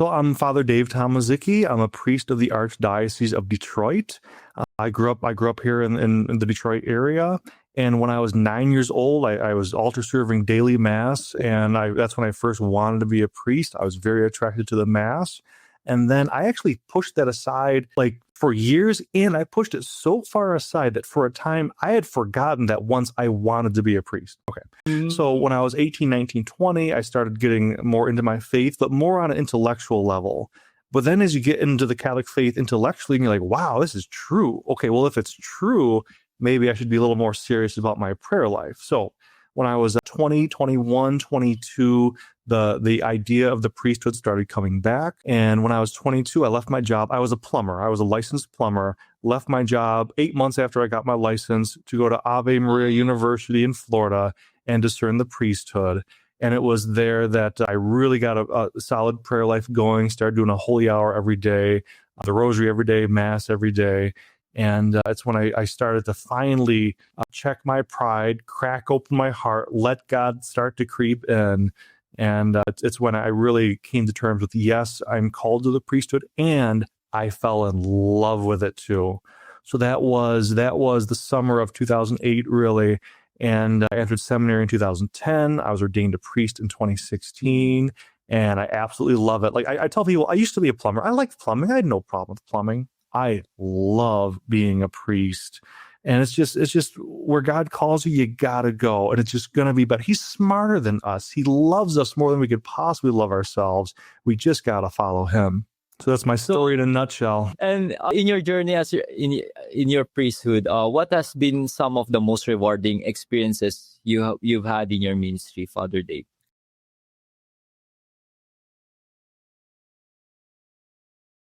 So I'm Father Dave Tomaszicki. I'm a priest of the Archdiocese of Detroit. I grew up here in the Detroit area. And when I was 9 years old, I was altar serving daily mass. And that's when I first wanted to be a priest. I was very attracted to the mass. And then I actually pushed that aside like for years. And I pushed it so far aside that for a time I had forgotten that once I wanted to be a priest. Okay. So when I was 18, 19, 20, I started getting more into my faith, but more on an intellectual level. But then as you get into the Catholic faith intellectually, and you're like, wow, this is true. Okay, well, if it's true, maybe I should be a little more serious about my prayer life. So when I was 20, 21, 22, the idea of the priesthood started coming back. And when I was 22, I left my job. I was a plumber. I was a licensed plumber, left my job 8 months after I got my license to go to Ave Maria University in Florida and discern the priesthood. And it was there that I really got a solid prayer life going, started doing a holy hour every day, the rosary every day, mass every day. And it's when I started to finally check my pride, crack open my heart, let God start to creep in. And it's when I really came to terms with, yes, I'm called to the priesthood, and I fell in love with it too. So that was the summer of 2008, really. And I entered seminary in 2010. I was ordained a priest in 2016, and I absolutely love it. Like I tell people, I used to be a plumber. I liked plumbing. I had no problem with plumbing. I love being a priest. And it's just where God calls you, you gotta go. And it's just gonna be better. He's smarter than us. He loves us more than we could possibly love ourselves. We just gotta follow him. So that's my story in a nutshell. And in your journey in your priesthood, what has been some of the most rewarding experiences you've had in your ministry, Father Dave?